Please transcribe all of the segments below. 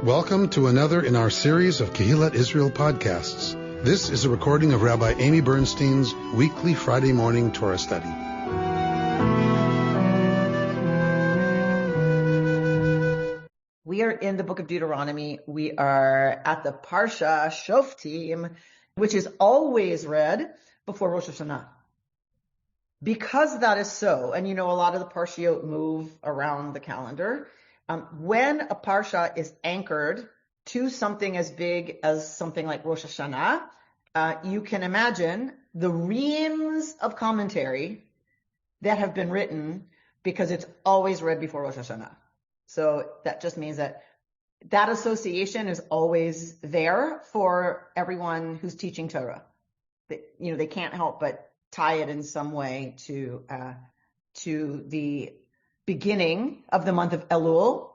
Welcome to another in our series of Kehillat Israel podcasts. This is a recording of Rabbi Amy Bernstein's weekly Friday morning Torah study. We are in the book of Deuteronomy. We are at the Parsha Shoftim, which is always read before Rosh Hashanah. Because that is so, and a lot of the Parshiot move around the calendar, when a Parsha is anchored to something as big as something like Rosh Hashanah, you can imagine the reams of commentary that have been written because it's always read before Rosh Hashanah. So that just means that association is always there for everyone who's teaching Torah. They can't help but tie it in some way to the beginning of the month of Elul,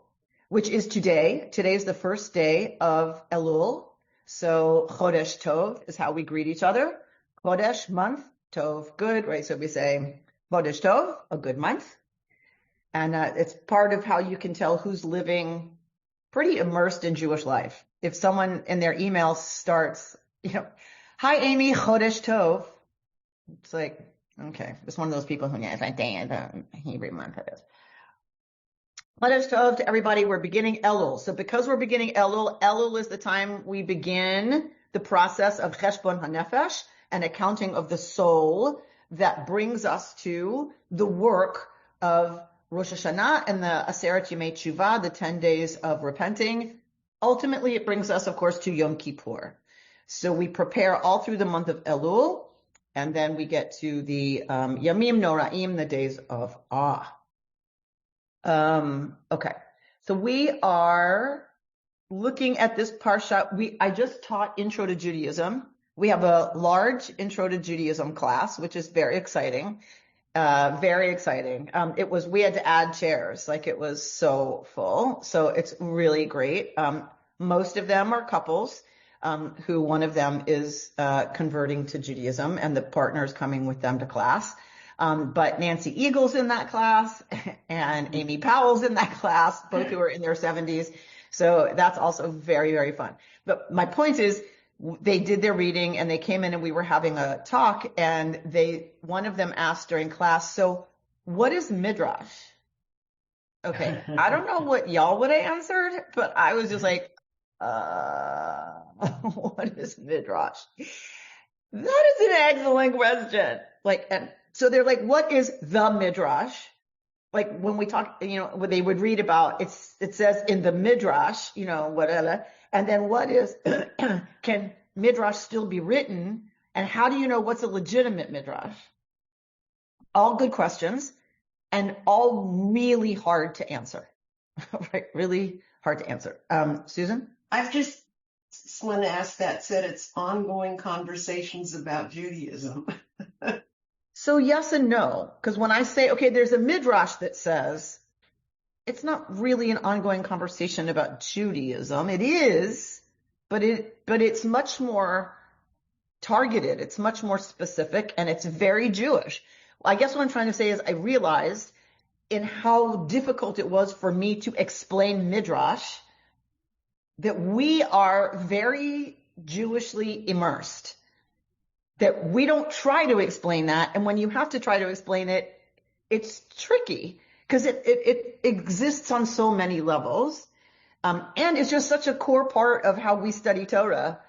which is today. Today is the first day of Elul. So Chodesh Tov is how we greet each other. Chodesh, month, Tov, good, right? So we say Chodesh Tov, a good month. And it's part of how you can tell who's living pretty immersed in Jewish life. If someone in their email starts, hi Amy, Chodesh Tov, it's like, okay, it's one of those people who, it's like, dang, the Hebrew month it is. Chodesh Tov to everybody, we're beginning Elul. So because we're beginning Elul is the time we begin the process of Cheshbon HaNefesh, an accounting of the soul that brings us to the work of Rosh Hashanah and the Aseret Yemei Tshuva, the 10 days of repenting. Ultimately, it brings us, of course, to Yom Kippur. So we prepare all through the month of Elul, and then we get to the Yamim Noraim, the days of awe. Okay, so we are looking at this parsha. I just taught Intro to Judaism. We have a large Intro to Judaism class, which is very exciting. Very exciting. We had to add chairs, like it was so full. So it's really great. Most of them are couples, who one of them is, converting to Judaism and the partner is coming with them to class. But Nancy Eagle's in that class and Amy Powell's in that class, both who are in their 70s. So that's also very, very fun. But my point is, they did their reading and they came in and we were having a talk and one of them asked during class, so what is Midrash? Okay. I don't know what y'all would have answered, but I was just like, what is Midrash? That is an excellent question. And so they're like, what is the Midrash? Like when we talk, when they would read about it says in the Midrash, whatever. And then what is, can Midrash still be written? And how do you know what's a legitimate Midrash? All good questions and all really hard to answer, right? Really hard to answer. Susan? I've just want to ask that, said it's ongoing conversations about Judaism. So yes and no, because when I say, okay, there's a Midrash that says, it's not really an ongoing conversation about Judaism. It is, but it's much more targeted. It's much more specific and it's very Jewish. I guess what I'm trying to say is I realized in how difficult it was for me to explain Midrash that we are very Jewishly immersed, that we don't try to explain that. And when you have to try to explain it, it's tricky because it exists on so many levels. And it's just such a core part of how we study Torah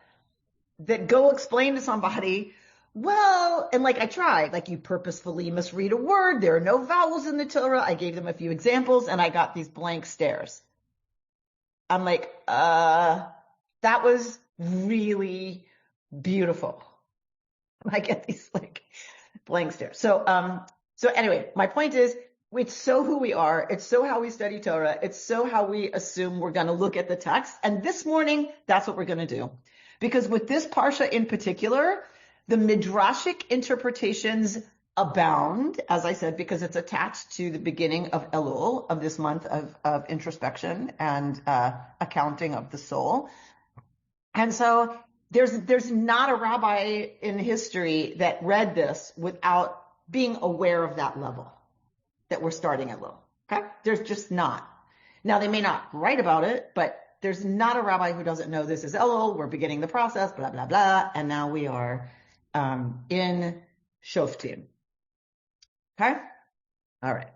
that go explain to somebody, well, and I tried, you purposefully misread a word. There are no vowels in the Torah. I gave them a few examples and I got these blank stares. I'm like, that was really beautiful. I get these blank stares. So anyway, my point is, it's so who we are. It's so how we study Torah. It's so how we assume we're going to look at the text. And this morning, that's what we're going to do. Because with this Parsha in particular, the Midrashic interpretations abound, as I said, because it's attached to the beginning of Elul, of this month of introspection and accounting of the soul. And so there's not a rabbi in history that read this without being aware of that level that we're starting at Elul. Okay? There's just not. Now, they may not write about it, but there's not a rabbi who doesn't know this is Elul. We're beginning the process, blah, blah, blah. And now we are in Shoftim. Okay? All right.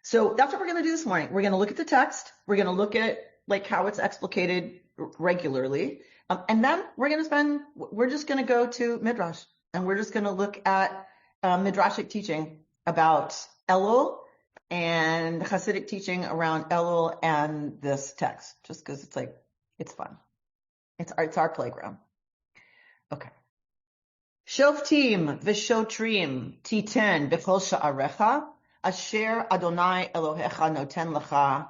So that's what we're going to do this morning. We're going to look at the text. We're going to look at like how it's explicated regularly. And then we're just going to go to Midrash, and we're just going to look at Midrashic teaching about Elul and Hasidic teaching around Elul and this text, just because it's fun. It's our playground. Okay. Shoftim v'shotrim titen b'chol sha'arecha asher Adonai Elohecha noten lecha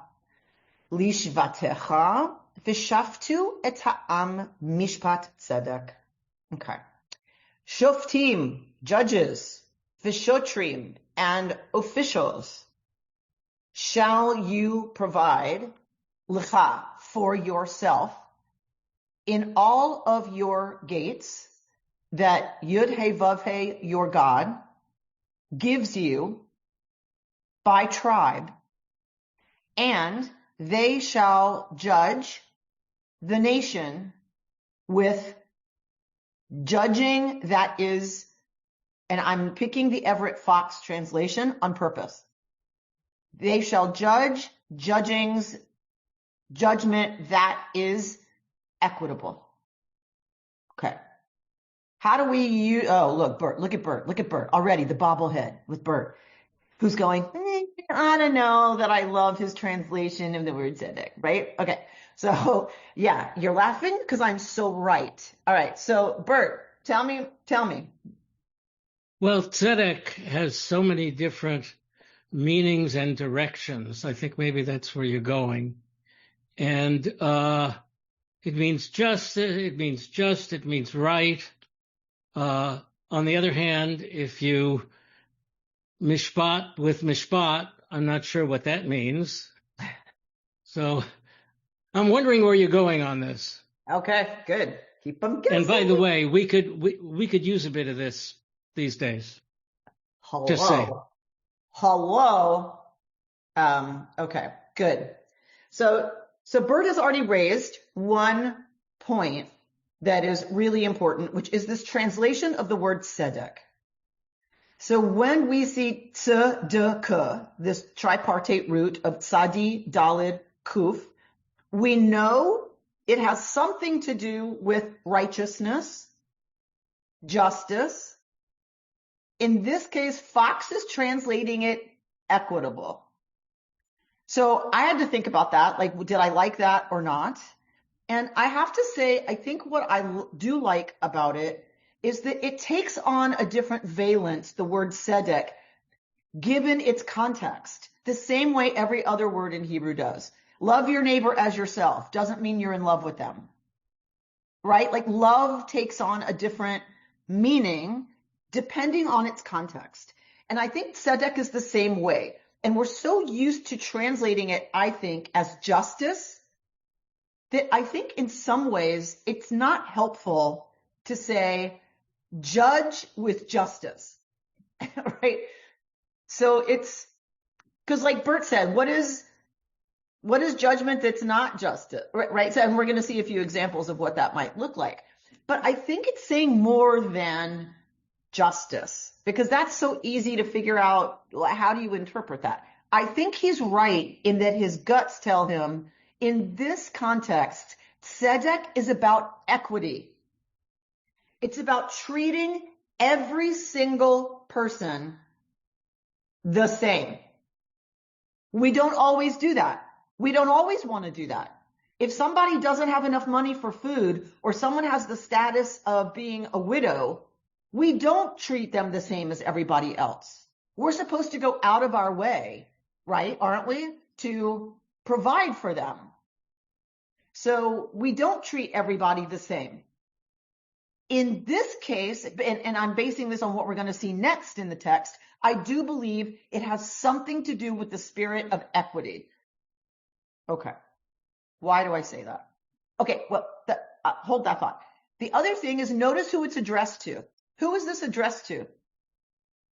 lishvatecha v'shaftu et ha'am mishpat tzedek. Okay. Shoftim, judges, v'shotrim, and officials, shall you provide lecha, for yourself, in all of your gates that Yud He Vav He, your God, gives you by tribe, and they shall judge the nation with judging that is, and I'm picking the Everett Fox translation on purpose. They shall judge judgment that is equitable. Okay. How do we use, look at Bert already, the bobblehead with Bert, who's going, I don't know that I love his translation of the word tzedek, right? Okay. So yeah, you're laughing because I'm so right. All right. So Bert, tell me. Well, tzedek has so many different meanings and directions. I think maybe that's where you're going. And it means just, it means right. On the other hand, if you mishpat with mishpat, I'm not sure what that means. So I'm wondering where you're going on this. Okay, good. Keep them guessing. And by the way, we could use a bit of this these days. Hello. Just say. Hello. Okay, good. So Bert has already raised one point that is really important, which is this translation of the word tzedek. So when we see tzedek, this tripartite root of tzadi, dalid, kuf, we know it has something to do with righteousness, justice. In this case, Fox is translating it equitable. So I had to think about that. Like, did I like that or not? And I have to say, I think what I do like about it is that it takes on a different valence, the word tzedek, given its context, the same way every other word in Hebrew does. Love your neighbor as yourself doesn't mean you're in love with them, right? Like love takes on a different meaning depending on its context. And I think tzedek is the same way. And we're so used to translating it, I think, as justice that I think in some ways it's not helpful to say judge with justice, right? So it's because like Bert said, what is judgment that's not justice, right? So, and we're going to see a few examples of what that might look like. But I think it's saying more than justice, because that's so easy to figure out. How do you interpret that? I think he's right in that his guts tell him in this context, tzedek is about equity. It's about treating every single person the same. We don't always do that. We don't always want to do that. If somebody doesn't have enough money for food, or someone has the status of being a widow, we don't treat them the same as everybody else. We're supposed to go out of our way, right? Aren't we? To provide for them. So we don't treat everybody the same. In this case, and I'm basing this on what we're going to see next in the text, I do believe it has something to do with the spirit of equity. Okay. Why do I say that? Okay, well, hold that thought. The other thing is notice who it's addressed to. Who is this addressed to?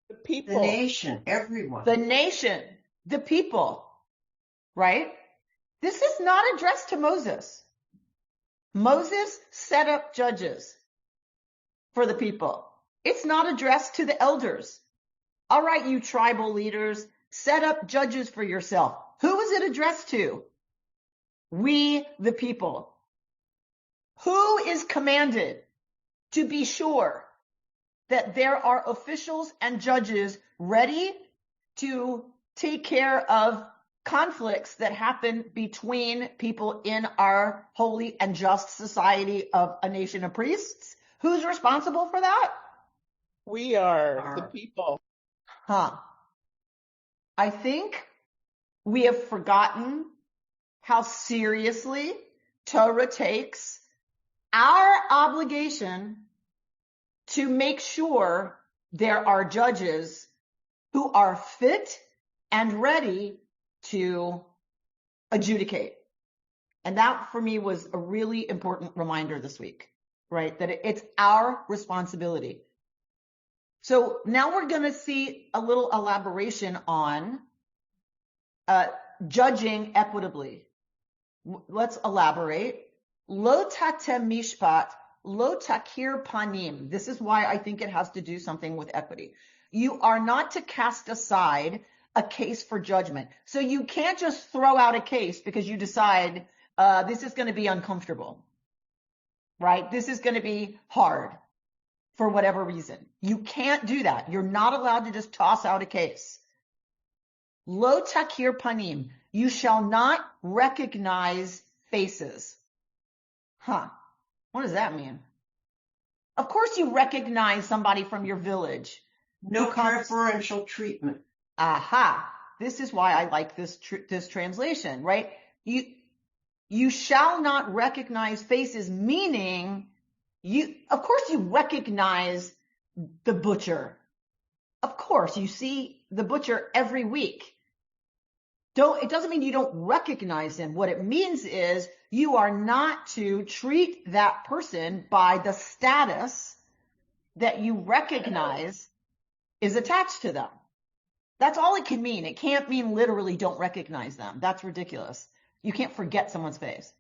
The people. The nation. Everyone. The nation. The people. Right? This is not addressed to Moses. Moses set up judges for the people. It's not addressed to the elders. All right, you tribal leaders, set up judges for yourself. Who is it addressed to? We, the people. Who is commanded to be sure that there are officials and judges ready to take care of conflicts that happen between people in our holy and just society of a nation of priests? Who's responsible for that? We are the people. I think we have forgotten how seriously Torah takes our obligation to make sure there are judges who are fit and ready to adjudicate. And that for me was a really important reminder this week, right? That it's our responsibility. So now we're going to see a little elaboration on judging equitably. Let's elaborate. Lo tatem mishpat, lo takir panim. This is why I think it has to do something with equity. You are not to cast aside a case for judgment. So you can't just throw out a case because you decide this is going to be uncomfortable, right? This is going to be hard for whatever reason. You can't do that. You're not allowed to just toss out a case. Lo takir panim. You shall not recognize faces. What does that mean? Of course you recognize somebody from your village. No preferential treatment. Aha. This is why I like this translation, right? You shall not recognize faces, meaning of course you recognize the butcher. Of course you see the butcher every week. It doesn't mean you don't recognize him. What it means is you are not to treat that person by the status that you recognize is attached to them. That's all it can mean. It can't mean literally don't recognize them. That's ridiculous. You can't forget someone's face.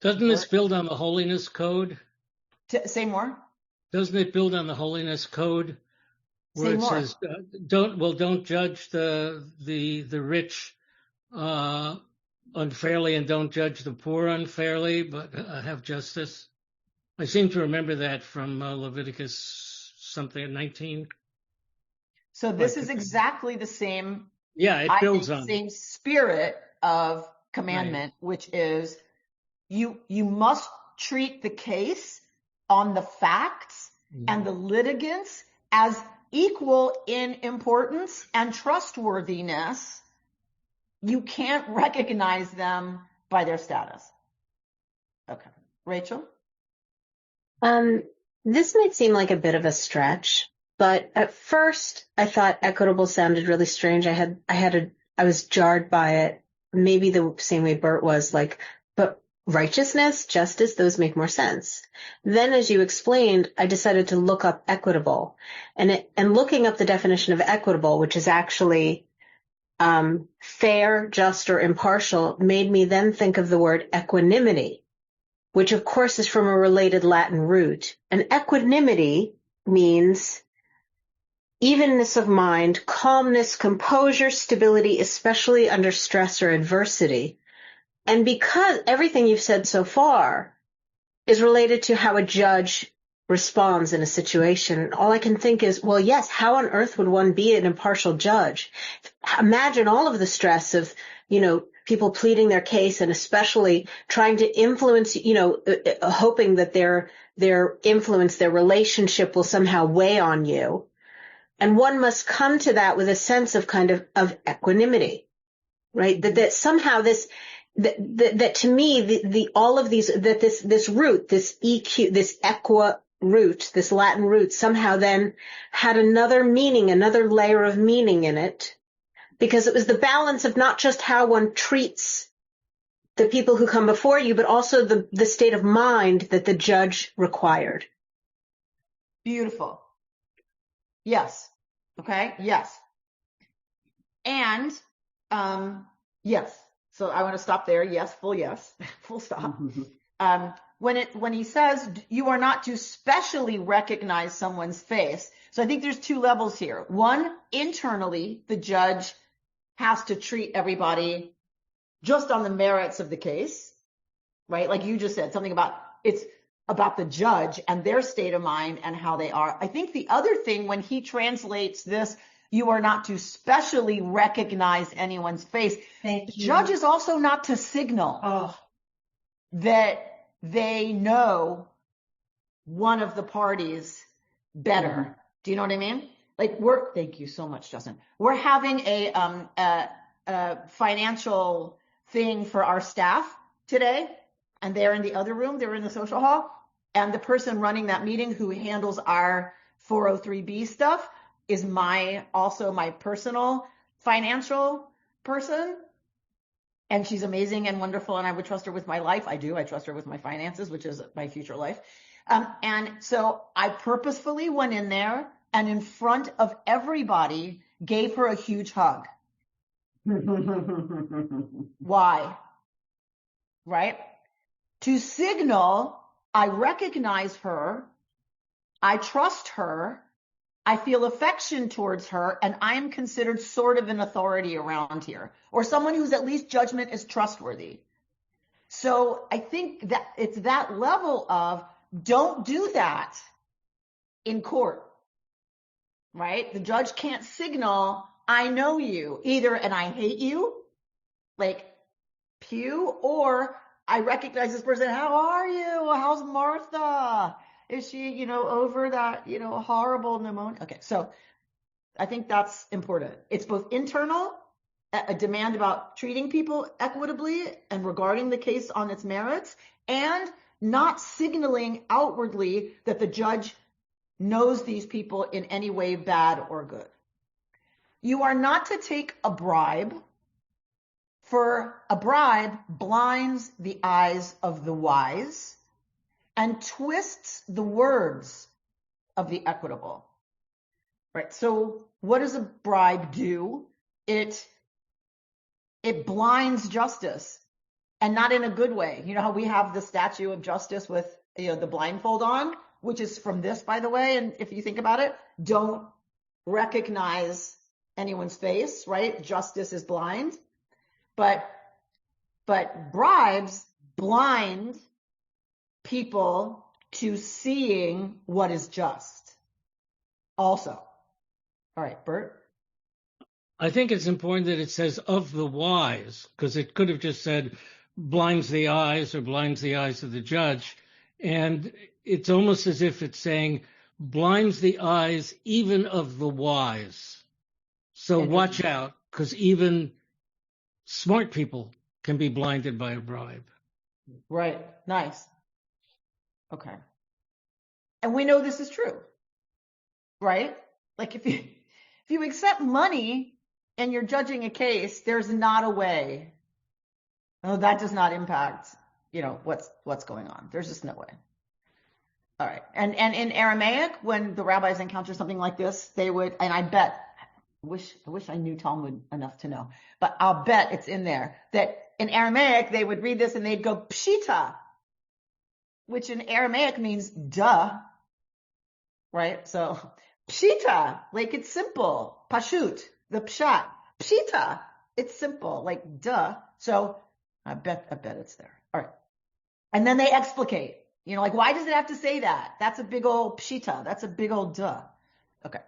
Doesn't this build on the holiness code? Say more. Doesn't it build on the holiness code where Say it more. says don't judge the rich unfairly and don't judge the poor unfairly, but have justice? I seem to remember that from Leviticus something 19. So this is exactly the same. Yeah, it builds on same spirit of commandment, right, which is you must treat the case on the facts and the litigants as equal in importance and trustworthiness. You can't recognize them by their status. Okay. Rachel? This might seem like a bit of a stretch, but at first I thought equitable sounded really strange. I was jarred by it. Maybe the same way Bert was, like, but righteousness, justice, those make more sense. Then, as you explained, I decided to look up equitable, and looking up the definition of equitable, which is actually fair, just, or impartial, made me then think of the word equanimity, which of course is from a related Latin root. And equanimity means evenness of mind, calmness, composure, stability, especially under stress or adversity. And because everything you've said so far is related to how a judge responds in a situation, all I can think is, well, yes, how on earth would one be an impartial judge? Imagine all of the stress of, people pleading their case and especially trying to influence, hoping that their influence, their relationship will somehow weigh on you. And one must come to that with a sense of of equanimity, right? That somehow that to me, all of these, that this root, this EQ, this equa root, this Latin root somehow then had another meaning, another layer of meaning in it, because it was the balance of not just how one treats the people who come before you, but also the state of mind that the judge required. Beautiful. Yes. Okay. Yes. And, yes. So I want to stop there. Yes, full stop. When he says you are not to specially recognize someone's face. So I think there's two levels here. One, internally, the judge has to treat everybody just on the merits of the case, right? Like you just said, something about it's about the judge and their state of mind and how they are. I think the other thing, when he translates this, you are not to specially recognize anyone's face. Thank The you. judge is also not to signal that they know one of the parties better. Do you know what I mean? Like thank you so much, Justin. We're having a financial thing for our staff today, and they're in the other room. They're in the social hall, and the person running that meeting who handles our 403B stuff is also my personal financial person. And she's amazing and wonderful, and I would trust her with my life. I do. I trust her with my finances, which is my future life. And so I purposefully went in there and in front of everybody gave her a huge hug. Why? Right? To signal, I recognize her, I trust her, I feel affection towards her, and I am considered sort of an authority around here, or someone whose at least judgment is trustworthy. So I think that it's that level of don't do that in court, right? The judge can't signal, I know you, either, and I hate you, like pew, or I recognize this person. How are you? How's Martha? Is she, over that, horrible pneumonia? Okay, so I think that's important. It's both internal, a demand about treating people equitably and regarding the case on its merits, and not signaling outwardly that the judge knows these people in any way bad or good. You are not to take a bribe, for a bribe blinds the eyes of the wise and twists the words of the equitable. Right? So what does a bribe do? It blinds justice, and not in a good way. You know how we have the statue of justice with the blindfold on, which is from this, by the way, and if you think about it, don't recognize anyone's face, right? Justice is blind. But bribes blind people to seeing what is just also. All right, Bert? I think it's important that it says of the wise, because it could have just said blinds the eyes or blinds the eyes of the judge. And it's almost as if it's saying blinds the eyes even of the wise. So watch out, because even smart people can be blinded by a bribe. Right. Nice. Okay. And we know this is true, right? Like if you accept money and you're judging a case, there's not a way. No, that does not impact, what's going on. There's just no way. All right. And in Aramaic, when the rabbis encounter something like this, they would, and I wish I knew Talmud enough to know, but I'll bet it's in there that in Aramaic, they would read this and they'd go pshita, which in Aramaic means duh, right? So pshita, like it's simple. Pashut, the pshat. Pshita, it's simple, like duh. So I bet it's there. All right. And then they explicate, like, why does it have to say that? That's a big old pshita. That's a big old duh. Okay.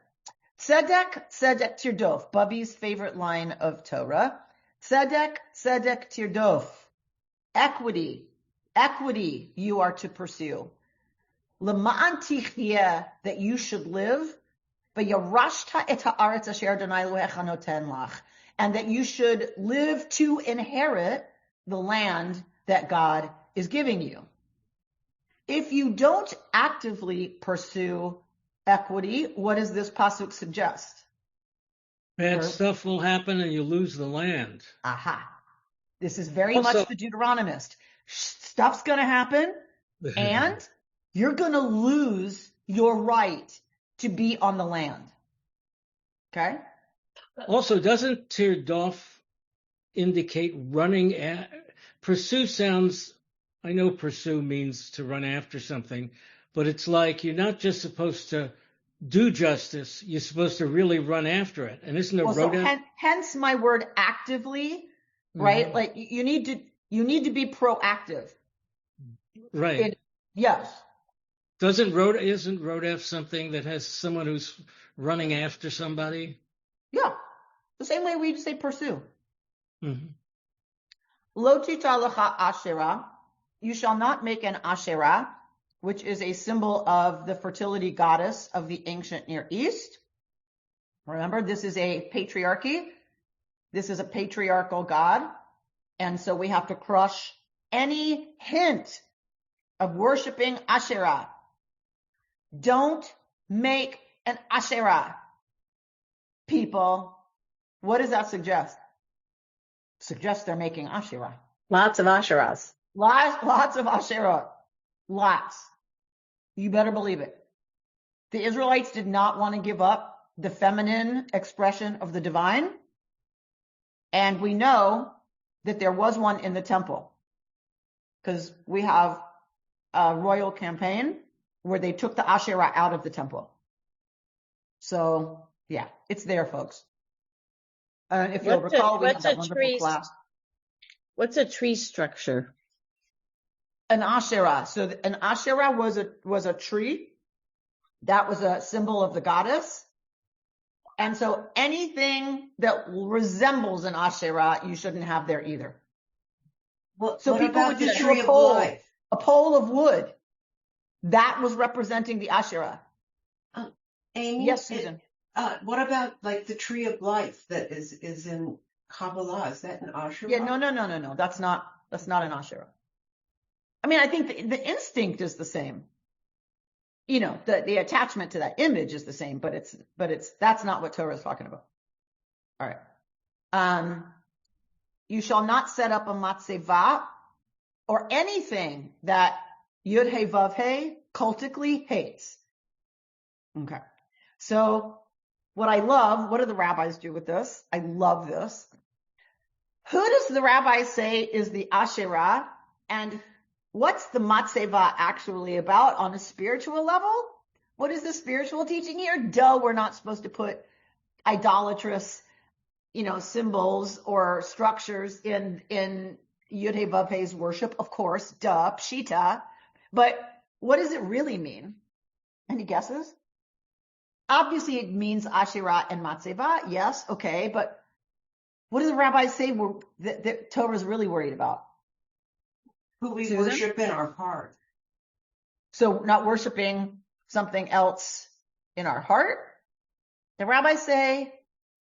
Tzedek tirdof, Bubby's favorite line of Torah. Tzedek tirdof. Equity you are to pursue. L'ma'an tichyeh, that you should live. V'yarashta et ha'aretz asher Adonai Elohecha noten lach, and that you should live to inherit the land that God is giving you. If you don't actively pursue equity, what does this pasuk suggest? Bad stuff will happen and you lose the land. Aha. This is very much the Deuteronomist. Stuff's going to happen and you're going to lose your right to be on the land. Okay? Also, doesn't tirdof indicate running pursue sounds, I know pursue means to run after something, but it's like you're not just supposed to do justice, you're supposed to really run after it. And isn't a hence my word actively, right? Mm-hmm. Like you need to be proactive. Right. Yes. Isn't Rodef something that has someone who's running after somebody? Yeah. The same way we say pursue. Mm-hmm. Lo titalecha asherah, you shall not make an asherah, which is a symbol of the fertility goddess of the ancient Near East. Remember, this is a patriarchy. This is a patriarchal god. And so we have to crush any hint of worshiping Asherah. Don't make an Asherah. People, what does that suggest? Suggests they're making Asherah. Lots of Asherahs. Lots of Asherah. Lots. You better believe it. The Israelites did not want to give up the feminine expression of the divine. And we know that there was one in the temple because we have a royal campaign where they took the Asherah out of the temple. So, yeah, it's there, folks. If you'll recall, we had that wonderful class. What's a tree structure? An Asherah. So an Asherah was a tree. That was a symbol of the goddess. And so anything that resembles an Asherah, you shouldn't have there either. So people would just do a pole of wood. That was representing the Asherah. Amy? Yes, Susan. What about like the tree of life that is in Kabbalah? Is that an Asherah? Yeah, no. That's not an Asherah. I mean, I think the instinct is the same. You know, the attachment to that image is the same, but that's not what Torah is talking about. All right. You shall not set up a matzeva or anything that Yud He Vav He cultically hates. Okay. So what do the rabbis do with this? I love this. Who does the rabbi say is the Asherah, and what's the matzeva actually about on a spiritual level? What is the spiritual teaching here? We're not supposed to put idolatrous, symbols or structures in Yud He Vav He's worship, of course, pshita. But what does it really mean? Any guesses? Obviously, it means Asherah and matzeva. Yes, okay, but what do the rabbis say that Torah is really worried about? Who we worship in our heart. So not worshiping something else in our heart? The rabbis say,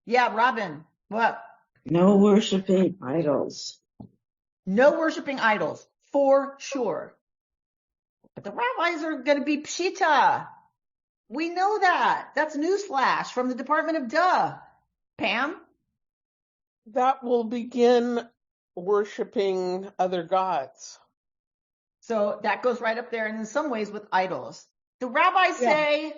yeah, Robin, what? No worshiping idols. No worshiping idols, for sure. But the rabbis are going to be pshita. We know that. That's newsflash from the Department of Duh. Pam? That will begin worshiping other gods. So that goes right up there, and in some ways with idols. The rabbis say,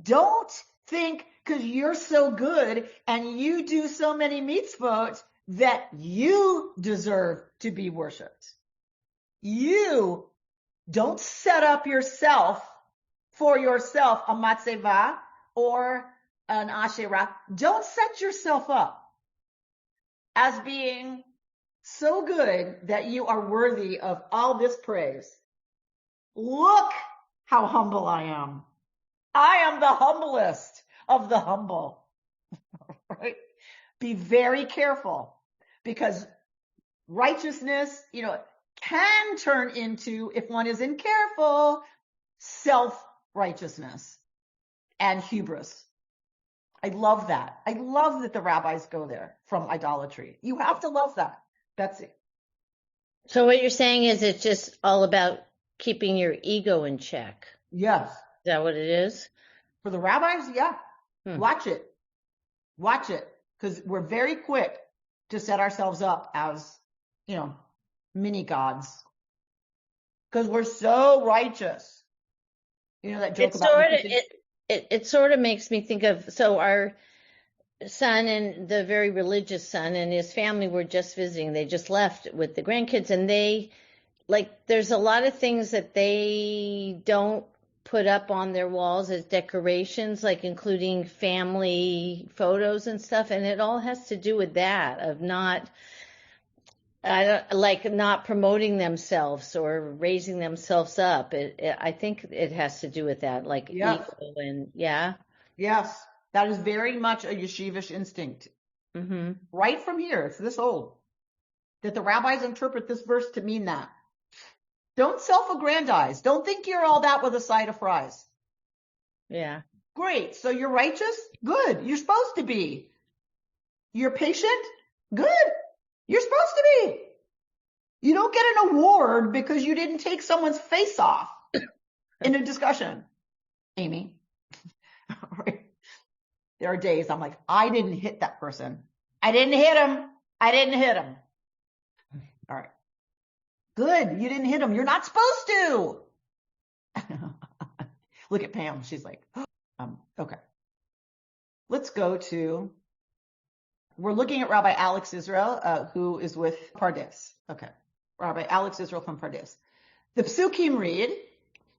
don't think because you're so good and you do so many mitzvot that you deserve to be worshipped. You don't set up for yourself a matzeva or an asherah. Don't set yourself up as being so good that you are worthy of all this praise. Look how humble I am. I am the humblest of the humble. Right? Be very careful because righteousness, can turn into, if one isn't careful, self-righteousness and hubris. I love that. I love that the rabbis go there from idolatry. You have to love that. Betsy. So what you're saying is it's just all about keeping your ego in check. Yes. Is that what it is? For the rabbis, yeah. Watch it. Because we're very quick to set ourselves up as, mini gods. Because we're so righteous. That joke It sort of makes me think of, so son and the very religious son and his family were just visiting. They just left with the grandkids, and there's a lot of things that they don't put up on their walls as decorations, like including family photos and stuff. And it all has to do with that, of not promoting themselves or raising themselves up. I think it has to do with that, like Yes. ego and yeah. Yes. That is very much a yeshivish instinct. Mm-hmm. Right from here, it's this old, that the rabbis interpret this verse to mean that. Don't self-aggrandize. Don't think you're all that with a side of fries. Yeah. Great. So you're righteous? Good. You're supposed to be. You're patient? Good. You're supposed to be. You don't get an award because you didn't take someone's face off in a discussion. Amy. Right. There are days I'm like, I didn't hit that person. I didn't hit him. I didn't hit him. All right. Good. You didn't hit him. You're not supposed to. Look at Pam. She's like, okay. Let's go to, we're looking at Rabbi Alex Israel, who is with Pardes. Okay. Rabbi Alex Israel from Pardes. The Psukim read,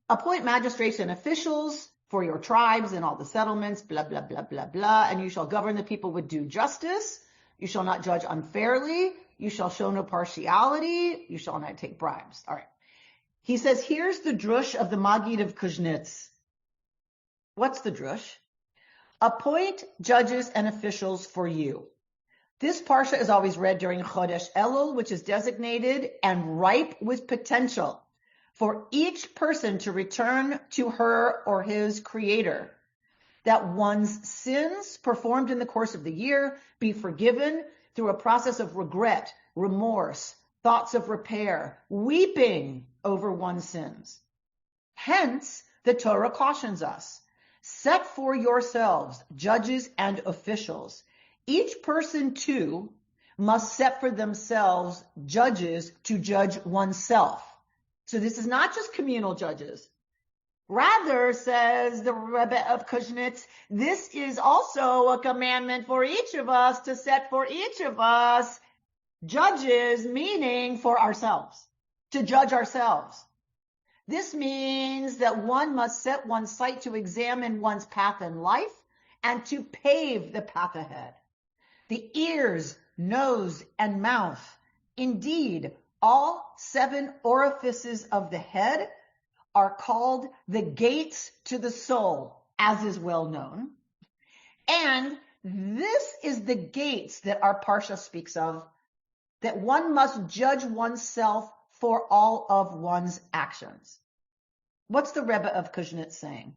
appoint magistrates and officials for your tribes and all the settlements, blah, blah, blah, blah, blah, and you shall govern the people with due justice. You shall not judge unfairly. You shall show no partiality. You shall not take bribes. All right. He says, here's the drush of the Maggid of Kuznets. What's the drush? Appoint judges and officials for you. This parsha is always read during Chodesh Elul, which is designated and ripe with potential for each person to return to her or his creator, that one's sins performed in the course of the year be forgiven through a process of regret, remorse, thoughts of repair, weeping over one's sins. Hence, the Torah cautions us, set for yourselves judges and officials. Each person, too, must set for themselves judges to judge oneself. So this is not just communal judges. Rather, says the Rebbe of Kuznets, this is also a commandment for each of us to set for each of us judges, meaning for ourselves, to judge ourselves. This means that one must set one's sight to examine one's path in life and to pave the path ahead. The ears, nose, and mouth, indeed, all 7 orifices of the head, are called the gates to the soul, as is well known. And this is the gates that our Parsha speaks of, that one must judge oneself for all of one's actions. What's the Rebbe of Kuznets saying?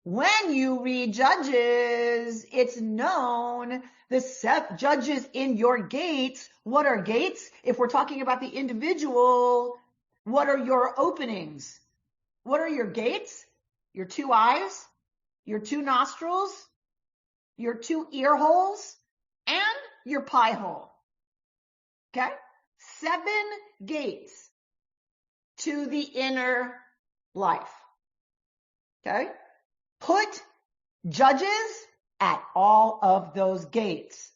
When you read Judges, it's known the judges in your gates. What are gates? If we're talking about the individual, what are your openings? What are your gates? Your 2 eyes, your 2 nostrils, your 2 ear holes, and your pie hole. Okay? 7 gates to the inner life. Okay? Put judges at all of those gates.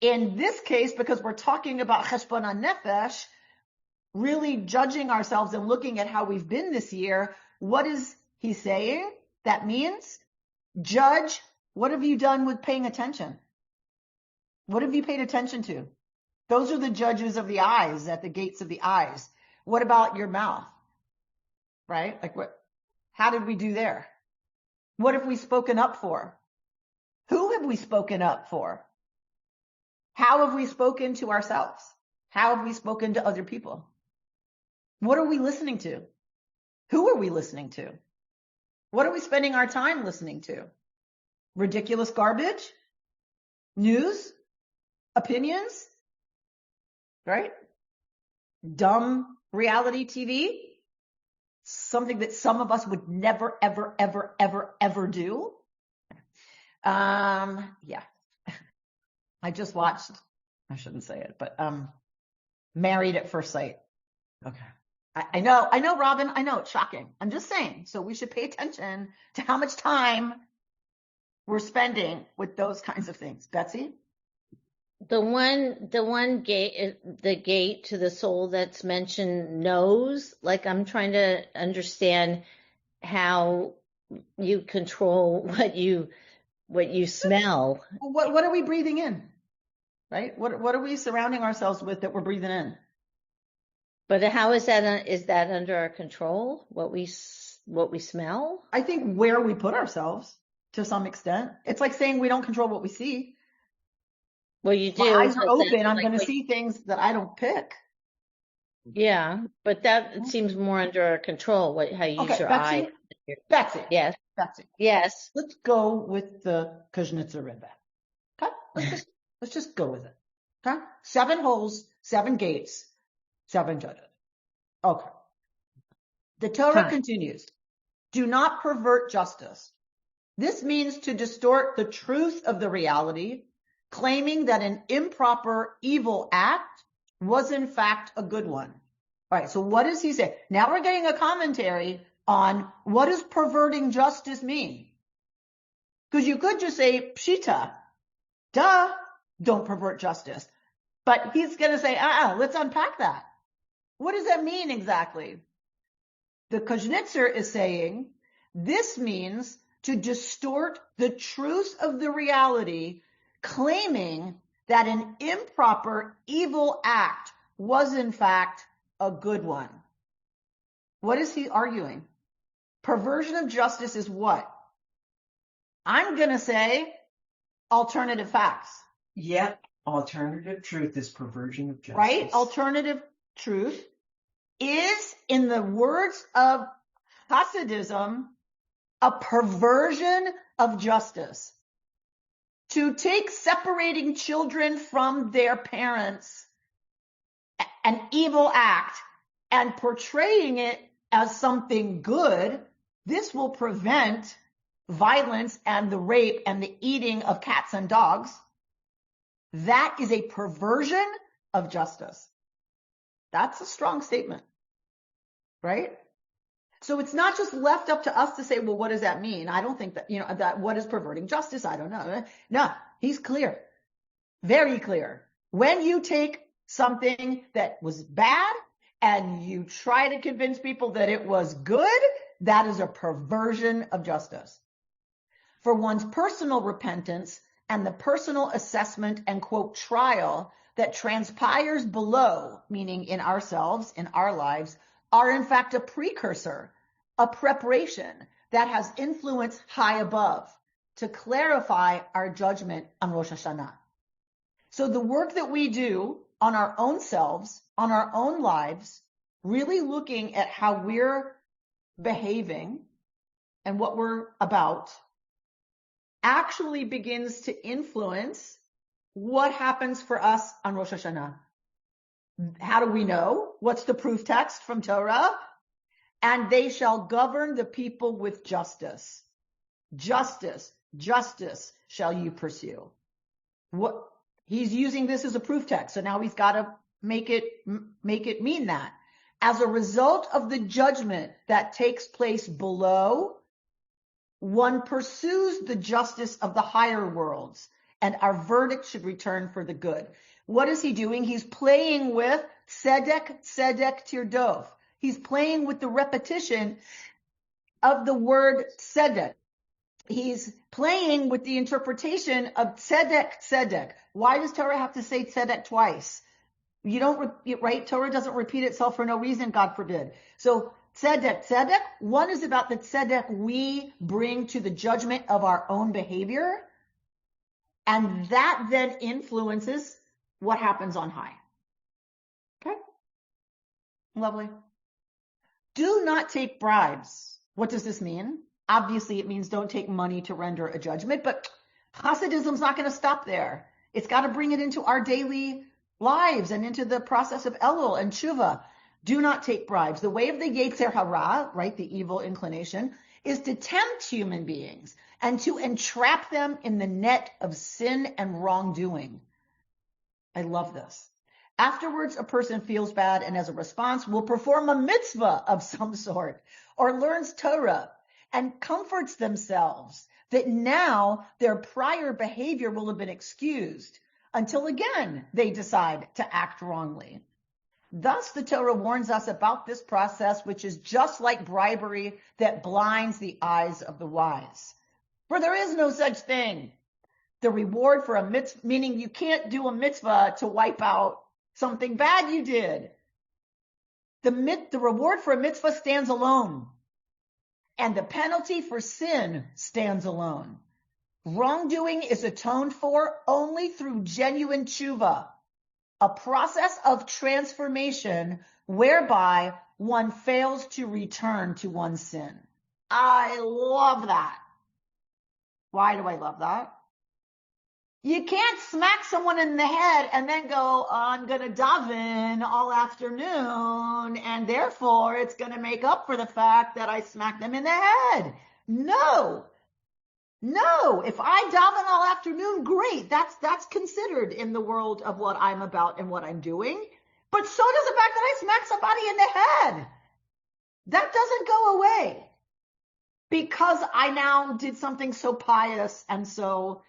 In this case, because we're talking about cheshbon hanefesh, really judging ourselves and looking at how we've been this year, what is he saying? That means judge, what have you done with paying attention? What have you paid attention to? Those are the judges of the eyes, at the gates of the eyes. What about your mouth? Right? Like how did we do there? What have we spoken up for? Who have we spoken up for? How have we spoken to ourselves? How have we spoken to other people? What are we listening to? Who are we listening to? What are we spending our time listening to? Ridiculous garbage? News? Opinions? Right? Dumb reality TV? Something that some of us would never, ever, ever, ever, ever do. Yeah. I just watched, I shouldn't say it, but Married at First Sight. Okay. I know, Robin, I know it's shocking. I'm just saying. So we should pay attention to how much time we're spending with those kinds of things. Betsy? The one gate, the gate to the soul that's mentioned, nose. Like, I'm trying to understand how you control what you smell. What are we breathing in? Right? What are we surrounding ourselves with that we're breathing in? But how is that under our control? What we smell? I think where we put ourselves to some extent. It's like saying we don't control what we see. Well, you do. My eyes are but open. I'm like going to see things that I don't pick. Yeah, but that seems more under our control. How you use your eye. Betsy. Yes. Betsy. Yes. Let's go with the Kuznetser Rebbe. Okay? Let's just go with it. Okay? 7 holes, 7 gates, 7 judges. Okay. The Torah continues. Do not pervert justice. This means to distort the truth of the reality, claiming that an improper evil act was in fact a good one. All right, so what does he say? Now we're getting a commentary on what does perverting justice mean? Because you could just say, pshita, duh, don't pervert justice. But he's going to say, let's unpack that. What does that mean exactly? The Kuznetser is saying, this means to distort the truth of the reality, claiming that an improper evil act was in fact a good one. What is he arguing? Perversion of justice is what? I'm going to say alternative facts. Yep. Alternative truth is perversion of justice. Right? Alternative truth is, in the words of Hasidism, a perversion of justice. To take separating children from their parents, an evil act, and portraying it as something good, this will prevent violence and the rape and the eating of cats and dogs. That is a perversion of justice. That's a strong statement, right? So it's not just left up to us to say, well, what does that mean? I don't think that, that what is perverting justice? I don't know. No, he's clear, very clear. When you take something that was bad and you try to convince people that it was good, that is a perversion of justice. For one's personal repentance and the personal assessment and, quote, trial that transpires below, meaning in ourselves, in our lives, are in fact a precursor, a preparation that has influence high above to clarify our judgment on Rosh Hashanah. So the work that we do on our own selves, on our own lives, really looking at how we're behaving and what we're about, actually begins to influence what happens for us on Rosh Hashanah. How do we know? What's the proof text from Torah? And they shall govern the people with justice. Justice, justice shall you pursue. What he's using this as a proof text, so now he's got to make it mean that. As a result of the judgment that takes place below, one pursues the justice of the higher worlds, and our verdict should return for the good. What is he doing? He's playing with tzedek, tzedek tirdov. He's playing with the repetition of the word tzedek. He's playing with the interpretation of tzedek, tzedek. Why does Torah have to say tzedek twice? You don't, right? Torah doesn't repeat itself for no reason, God forbid. So tzedek, tzedek, one is about the tzedek we bring to the judgment of our own behavior, and that then influences what happens on high. Okay? Lovely. Do not take bribes. What does this mean? Obviously, it means don't take money to render a judgment, but Hasidism's not going to stop there. It's got to bring it into our daily lives and into the process of Elul and Tshuva. Do not take bribes. The way of the Yetzer Hara, right, the evil inclination, is to tempt human beings and to entrap them in the net of sin and wrongdoing. I love this. Afterwards, a person feels bad and as a response will perform a mitzvah of some sort or learns Torah and comforts themselves that now their prior behavior will have been excused until again they decide to act wrongly. Thus, the Torah warns us about this process, which is just like bribery that blinds the eyes of the wise. For there is no such thing. The reward for a mitzvah, meaning you can't do a mitzvah to wipe out something bad you did. The reward for a mitzvah stands alone, and the penalty for sin stands alone. Wrongdoing is atoned for only through genuine tshuva, a process of transformation whereby one fails to return to one's sin. I love that. Why do I love that? You can't smack someone in the head and then go, I'm going to daven all afternoon, and therefore it's going to make up for the fact that I smacked them in the head. No. If I daven all afternoon, great. That's considered in the world of what I'm about and what I'm doing. But so does the fact that I smacked somebody in the head. That doesn't go away because I now did something so pious and so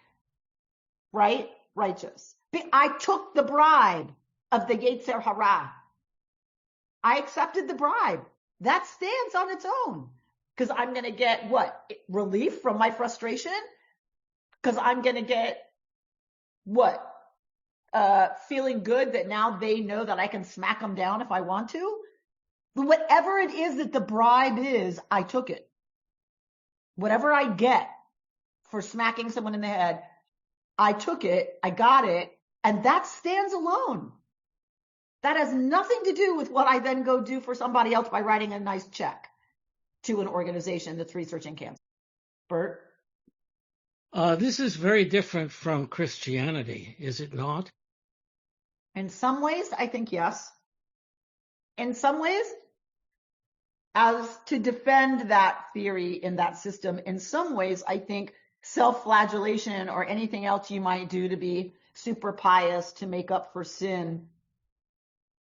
righteous. I took the bribe of the Yetzer Hara. I accepted the bribe. That stands on its own. Because I'm going to get what? Relief from my frustration? Because I'm going to get what? Feeling good that now they know that I can smack them down if I want to? But whatever it is that the bribe is, I took it. Whatever I get for smacking someone in the head, I took it, I got it, and that stands alone. That has nothing to do with what I then go do for somebody else by writing a nice check to an organization that's researching cancer. Bert? This is very different from Christianity, is it not? In some ways, I think yes. In some ways, as to defend that theory in that system, in some ways, I think self-flagellation or anything else you might do to be super pious to make up for sin,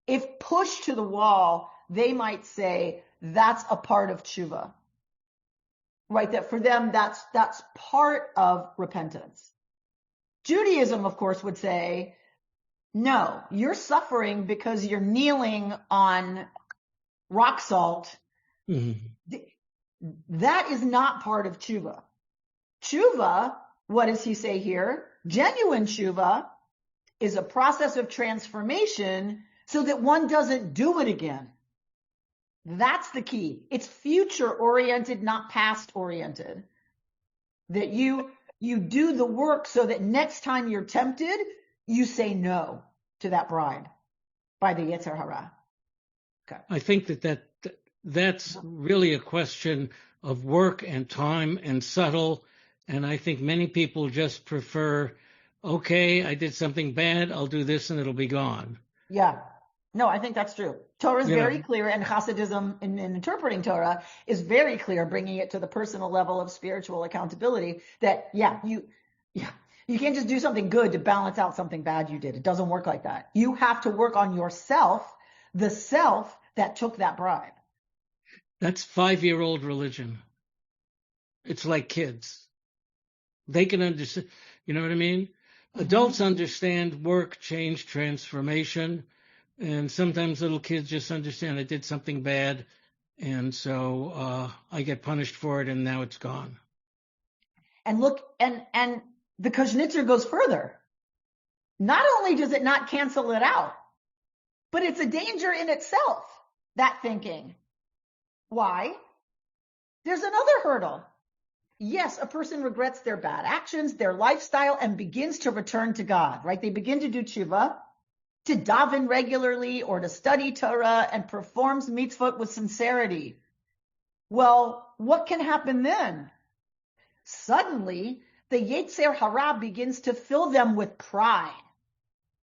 if pushed to the wall, they might say that's a part of tshuva, right? That for them, that's part of repentance. Judaism, of course, would say, no, you're suffering because you're kneeling on rock salt. Mm-hmm. That is not part of tshuva. Tshuva, what does he say here? Genuine tshuva is a process of transformation so that one doesn't do it again. That's the key. It's future oriented, not past oriented. That you do the work so that next time you're tempted, you say no to that bribe by the Yetzer Hara. Okay. I think that's really a question of work and time and subtle. And I think many people just prefer, okay, I did something bad, I'll do this and it'll be gone. Yeah. No, I think that's true. Torah is very clear, and Hasidism in interpreting Torah is very clear, bringing it to the personal level of spiritual accountability that, you can't just do something good to balance out something bad you did. It doesn't work like that. You have to work on yourself, the self that took that bribe. That's 5-year-old religion. It's like kids. They can understand, you know what I mean? Mm-hmm. Adults understand work, change, transformation. And sometimes little kids just understand I did something bad, and so I get punished for it, and now it's gone. And look, and the Kuznetzer goes further. Not only does it not cancel it out, but it's a danger in itself, that thinking. Why? There's another hurdle. Yes, a person regrets their bad actions, their lifestyle, and begins to return to God, right? They begin to do tshuva, to daven regularly or to study Torah, and performs mitzvot with sincerity. Well, what can happen then? Suddenly, the Yetzer Hara begins to fill them with pride,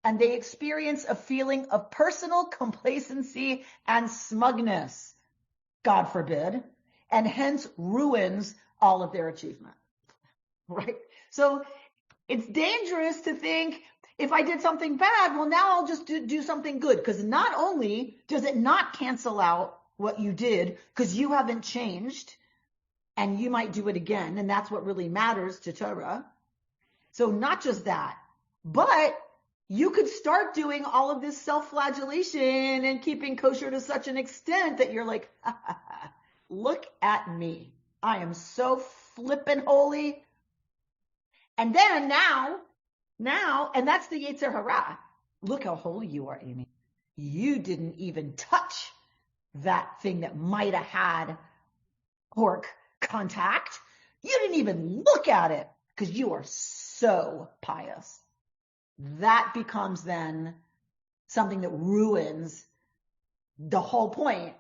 and they experience a feeling of personal complacency and smugness, God forbid, and hence ruins all of their achievement, right? So it's dangerous to think, if I did something bad, well, now I'll just do something good. Because not only does it not cancel out what you did, because you haven't changed, and you might do it again, and that's what really matters to Torah. So not just that, but you could start doing all of this self-flagellation and keeping kosher to such an extent that you're like, look at me. I am so flippin' holy. And then now, and that's the Yetzer Hara. Look how holy you are, Amy. You didn't even touch that thing that might have had pork contact. You didn't even look at it because you are so pious. That becomes then something that ruins the whole point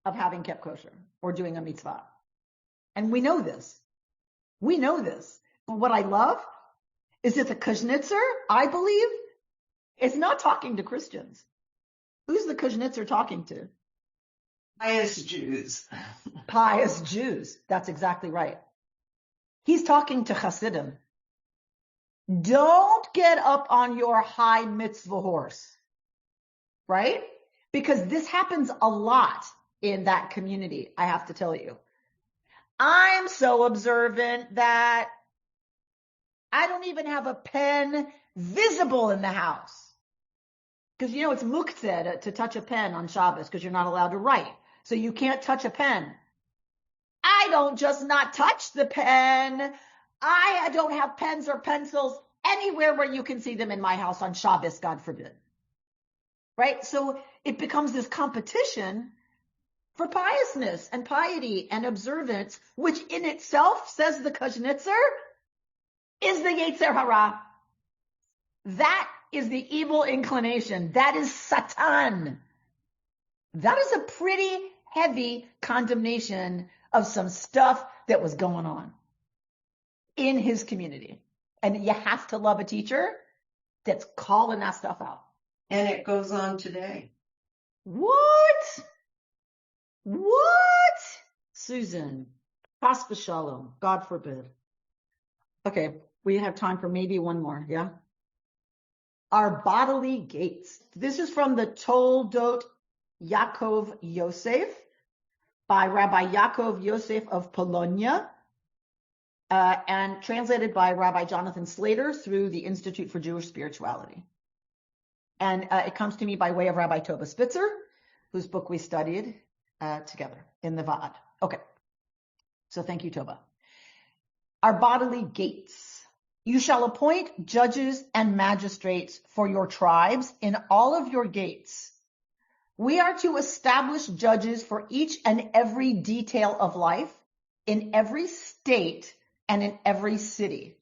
of having kept kosher or doing a mitzvah. And we know this. We know this. But what I love is that the Kuznetzer, I believe, is not talking to Christians. Who's the Kuznetzer talking to? Pious Jews. Pious Jews. That's exactly right. He's talking to Hasidim. Don't get up on your high mitzvah horse, right? Because this happens a lot in that community, I have to tell you. I'm so observant that I don't even have a pen visible in the house. Because, you know, it's muktzeh to touch a pen on Shabbos because you're not allowed to write. So you can't touch a pen. I don't just not touch the pen. I don't have pens or pencils anywhere where you can see them in my house on Shabbos, God forbid. Right? So it becomes this competition for piousness and piety and observance, which in itself, says the Kuznetzer, is the Yetzer Hara. That is the evil inclination. That is Satan. That is a pretty heavy condemnation of some stuff that was going on in his community. And you have to love a teacher that's calling that stuff out. And it goes on today. What? Susan, Chas v'shalom, God forbid. Okay, we have time for maybe one more, yeah? Our bodily gates. This is from the Toldot Yaakov Yosef by Rabbi Yaakov Yosef of Polonia, and translated by Rabbi Jonathan Slater through the Institute for Jewish Spirituality. And it comes to me by way of Rabbi Toba Spitzer, whose book we studied together in the Va'ad. Okay, so thank you, Toba. Our bodily gates. You shall appoint judges and magistrates for your tribes in all of your gates. We are to establish judges for each and every detail of life in every state and in every city.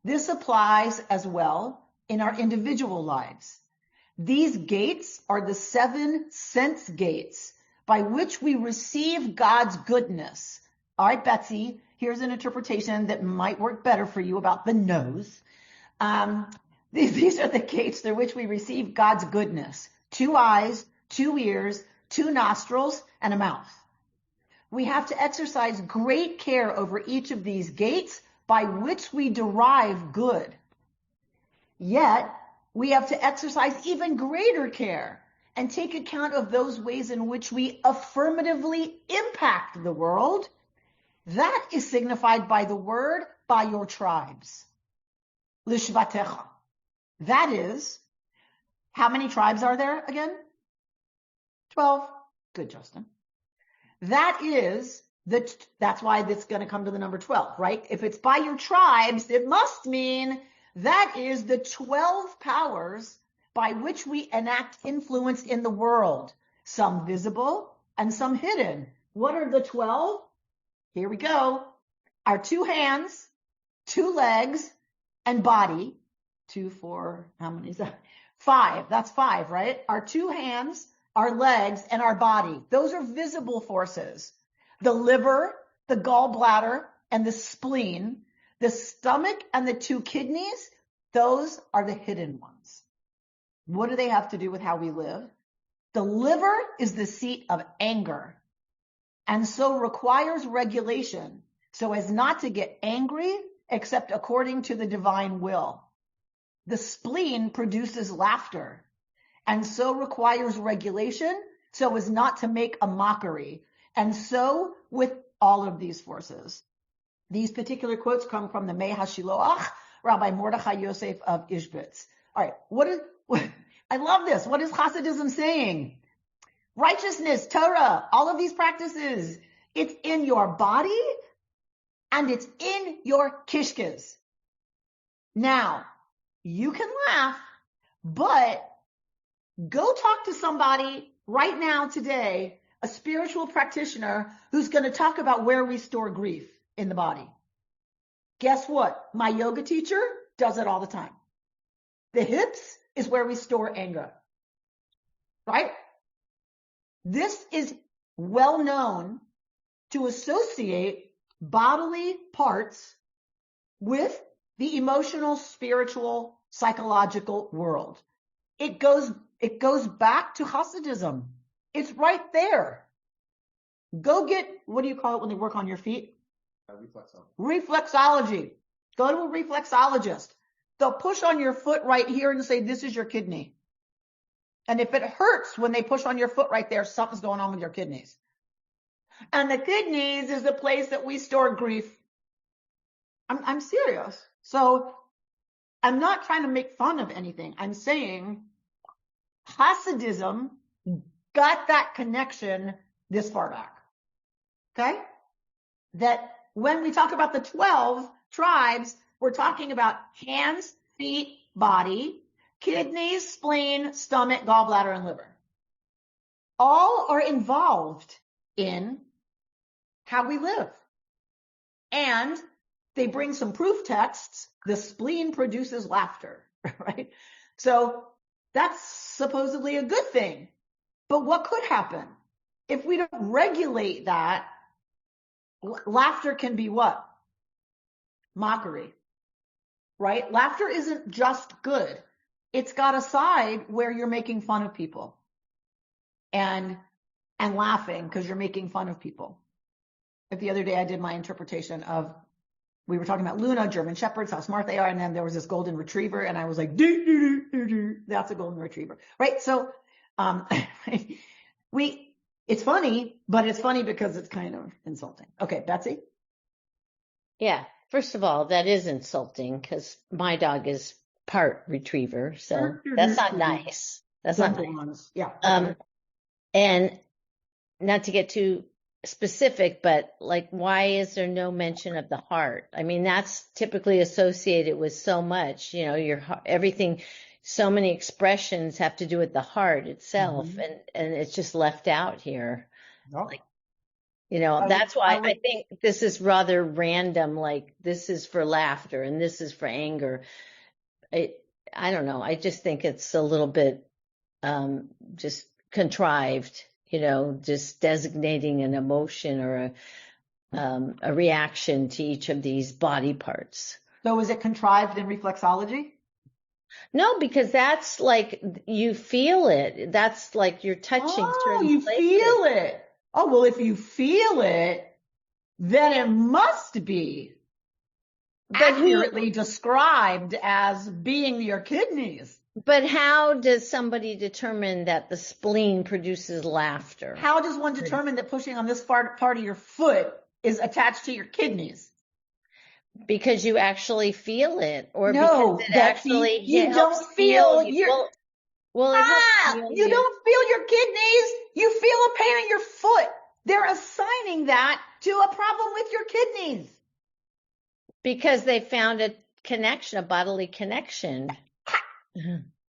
This applies as well in our individual lives. These gates are the 7 sense gates by which we receive God's goodness. All right, Betsy, here's an interpretation that might work better for you about the nose. These are the gates through which we receive God's goodness. 2 eyes, 2 ears, 2 nostrils, and a mouth. We have to exercise great care over each of these gates by which we derive good. Yet, we have to exercise even greater care and take account of those ways in which we affirmatively impact the world. That is signified by the word, by your tribes. Lishvatecha. That is, how many tribes are there again? 12. Good, Justin. That's why it's going to come to the number 12, right? If it's by your tribes, it must mean that is the 12 powers by which we enact influence in the world. Some visible and some hidden. What are the 12? Here we go. Our 2 hands, 2 legs, and body. 2, 4, how many is that? 5. That's 5, right? Our 2 hands, our legs, and our body. Those are visible forces. The liver, the gallbladder, and the spleen. The stomach and the 2 kidneys, those are the hidden ones. What do they have to do with how we live? The liver is the seat of anger, and so requires regulation so as not to get angry except according to the divine will. The spleen produces laughter, and so requires regulation so as not to make a mockery. And so with all of these forces. These particular quotes come from the Mei HaShiloach, Rabbi Mordechai Yosef of Ishbitz. All right, I love this. What is Hasidism saying? Righteousness, Torah, all of these practices, it's in your body and it's in your kishkas. Now, you can laugh, but go talk to somebody right now today, a spiritual practitioner who's going to talk about where we store grief in the body. Guess what? My yoga teacher does it all the time. The hips is where we store anger, right? This is well known to associate bodily parts with the emotional, spiritual, psychological world. It goes back to Hasidism. It's right there. Go get, what do you call it when they work on your feet? Reflexology. Go to a reflexologist. They'll push on your foot right here and say, this is your kidney. And if it hurts when they push on your foot right there, something's going on with your kidneys. And the kidneys is the place that we store grief. I'm serious. So I'm not trying to make fun of anything. I'm saying Hasidism got that connection this far back. Okay? That when we talk about the 12 tribes, we're talking about hands, feet, body, kidneys, spleen, stomach, gallbladder, and liver. All are involved in how we live. And they bring some proof texts. The spleen produces laughter, right? So that's supposedly a good thing. But what could happen? If we don't regulate that, laughter can be what? Mockery, right? Laughter isn't just good. It's got a side where you're making fun of people and laughing because you're making fun of people. Like the other day I did my interpretation of, we were talking about Luna, German Shepherds, how smart they are, and then there was this golden retriever, and I was like, doo, doo, doo, doo, doo. That's a golden retriever, right? So it's funny, but it's funny because it's kind of insulting. Okay, Betsy? Yeah. First of all, that is insulting because my dog is part retriever, so that's not nice. That's not nice. Yeah. And not to get too specific, but like, why is there no mention of the heart? I mean, that's typically associated with so much, your everything. So many expressions have to do with the heart itself, and it's just left out here. No. That's why I think this is rather random. Like, this is for laughter and this is for anger. I don't know. I just think it's a little bit just contrived, just designating an emotion or a reaction to each of these body parts. So is it contrived in reflexology? No, because that's like you feel it. That's like you're touching certain places. Feel it. Oh, well, if you feel it, then it must be accurately described as being your kidneys. But how does somebody determine that the spleen produces laughter? How does one determine that pushing on this part of your foot is attached to your kidneys? Because you actually feel it, or no, because it actually you don't feel you. You don't feel your kidneys. You feel a pain in your foot. They're assigning that to a problem with your kidneys. Because they found a connection, a bodily connection.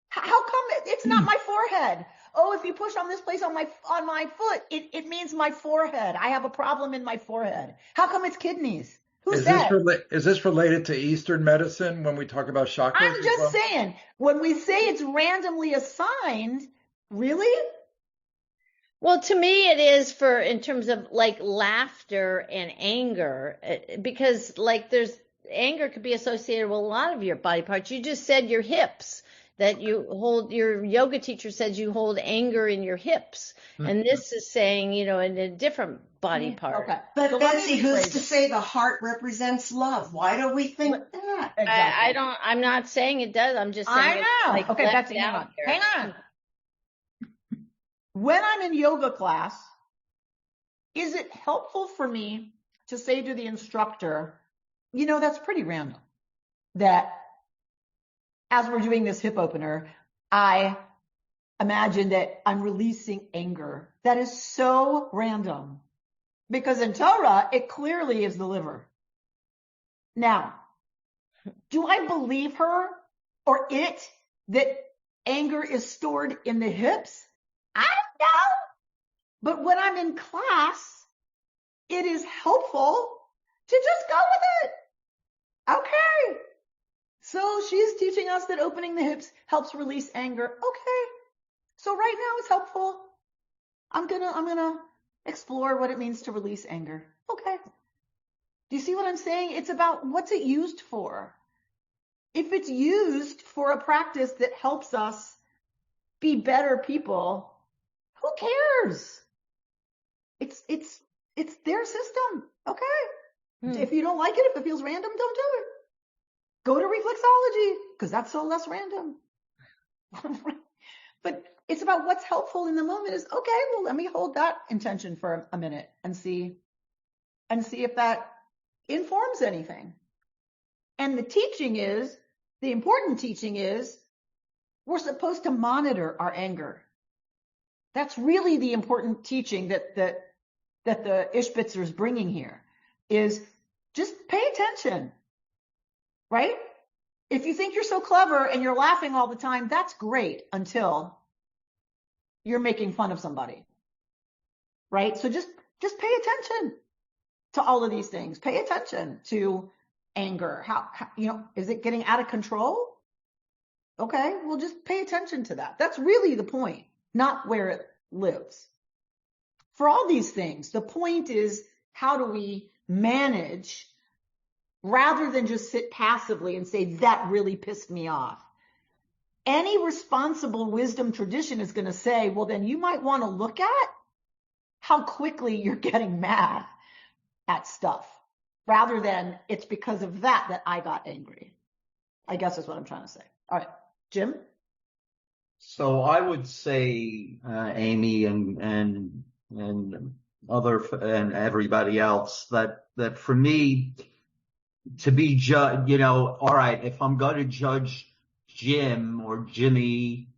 How come it's not my forehead? Oh, if you push on this place on my foot, it means my forehead. I have a problem in my forehead. How come it's kidneys? Who's that? Is this related to Eastern medicine when we talk about chakras? I'm just saying, when we say it's randomly assigned, really? Well, to me, it is in terms of like laughter and anger, because like anger could be associated with a lot of your body parts. You just said your hips, that you hold, your yoga teacher says you hold anger in your hips. Mm-hmm. And this is saying, in a different body part. Okay. But so Betsy, who's to say the heart represents love? Why do we think that? Exactly. I'm not saying it does. I'm just saying. I know. Like okay, Betsy, hang on. When I'm in yoga class is it helpful for me to say to the instructor, that's pretty random, that as we're doing this hip opener, I imagine that I'm releasing anger. That is so random, because in Torah, it clearly is the liver. Now, do I believe her or it that anger is stored in the hips? I don't know. But when I'm in class, it is helpful to just go with it. Okay. So she's teaching us that opening the hips helps release anger. Okay. So right now it's helpful. I'm gonna explore what it means to release anger. Okay. Do you see what I'm saying? It's about what's it used for. If it's used for a practice that helps us be better people, who cares? It's their system. Okay. If you don't like it, if it feels random, don't do it. Go to reflexology, because that's so less random. But it's about what's helpful in the moment. Is okay, well, let me hold that intention for a minute and see if that informs anything. And the important teaching is we're supposed to monitor our anger. That's really the important teaching that the Ishbitzer is bringing here, is just pay attention, right? If you think you're so clever and you're laughing all the time, that's great until you're making fun of somebody, right? So just pay attention to all of these things. Pay attention to anger. How is it getting out of control? Okay, well, just pay attention to that. That's really the point, not where it lives. For all these things, the point is, how do we manage rather than just sit passively and say, that really pissed me off? Any responsible wisdom tradition is going to say, well, then you might want to look at how quickly you're getting mad at stuff, rather than it's because of that I got angry. I guess is what I'm trying to say. All right, Jim? So I would say, Amy and everybody else, that for me to be all right, if I'm going to judge Jim or Jimmy,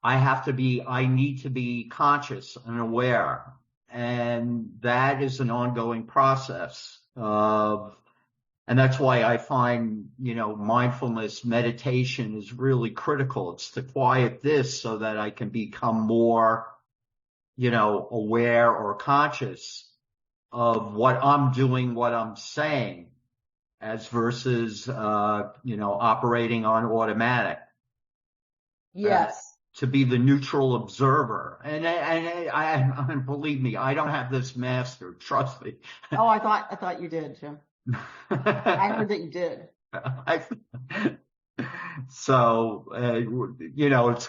I need to be conscious and aware. And that is an ongoing process and that's why I find, mindfulness meditation is really critical. It's to quiet this so that I can become more, aware or conscious of what I'm doing, what I'm saying, as versus, operating on automatic. Yes. To be the neutral observer. And believe me, I don't have this mastered. Trust me. Oh, I thought you did, Jim. I heard that you did. So, it's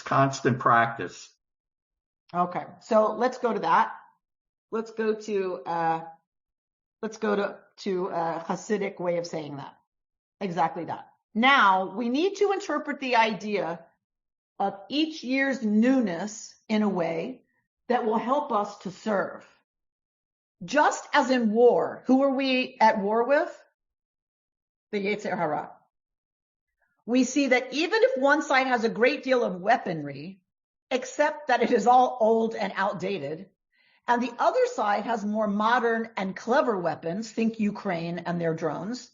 constant practice. Okay. So let's go to that. Let's go to Hasidic way of saying that. Exactly that. Now we need to interpret the idea of each year's newness in a way that will help us to serve. Just as in war, who are we at war with? The Yetzer Hara. We see that even if one side has a great deal of weaponry, except that it is all old and outdated, and the other side has more modern and clever weapons, think Ukraine and their drones,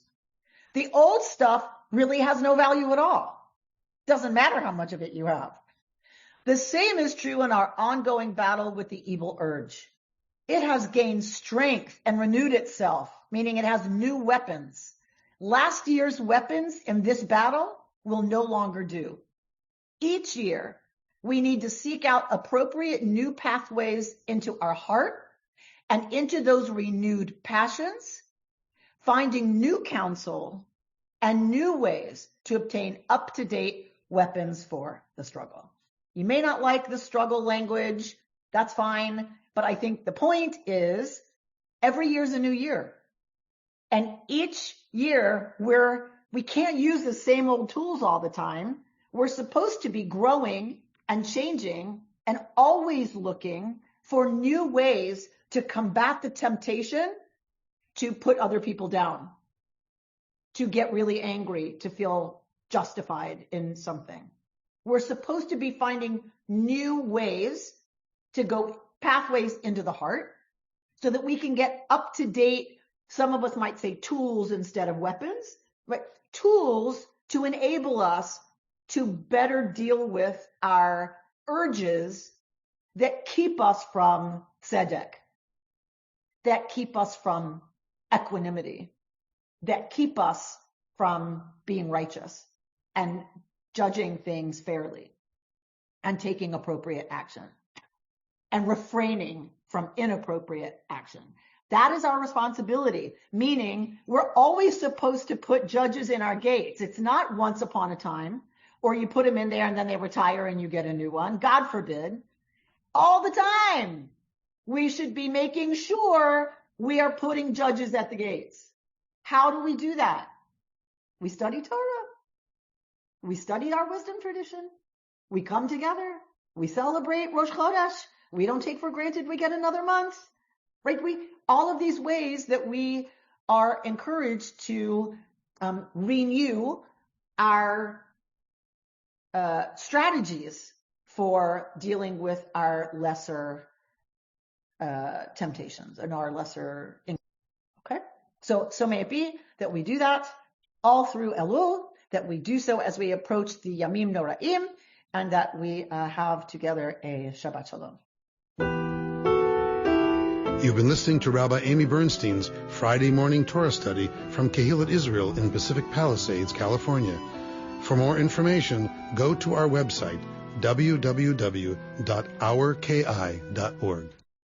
the old stuff really has no value at all. Doesn't matter how much of it you have. The same is true in our ongoing battle with the evil urge. It has gained strength and renewed itself, meaning it has new weapons. Last year's weapons in this battle will no longer do. Each year, we need to seek out appropriate new pathways into our heart and into those renewed passions, finding new counsel and new ways to obtain up-to-date weapons for the struggle. You may not like the struggle language, that's fine, but I think the point is every year is a new year. And each year we can't use the same old tools all the time. We're supposed to be growing and changing and always looking for new ways to combat the temptation to put other people down, to get really angry, to feel justified in something. We're supposed to be finding new ways to go, pathways into the heart, so that we can get up to date. Some of us might say tools instead of weapons, right? Tools to enable us to better deal with our urges that keep us from tzedek, that keep us from equanimity, that keep us from being righteous and judging things fairly and taking appropriate action and refraining from inappropriate action. That is our responsibility, meaning we're always supposed to put judges in our gates. It's not once upon a time, or you put them in there and then they retire and you get a new one. God forbid. All the time, we should be making sure we are putting judges at the gates. How do we do that? We study Torah. We study our wisdom tradition. We come together. We celebrate Rosh Chodesh. We don't take for granted we get another month, right? All of these ways that we are encouraged to renew our strategies for dealing with our lesser temptations and our lesser. Okay, so may it be that we do that all through Elul, that we do so as we approach the Yamim Noraim, and that we have together a Shabbat Shalom. You've been listening to Rabbi Amy Bernstein's Friday morning Torah study from Kehillat Israel in Pacific Palisades, California. For more information, go to our website, www.ourki.org.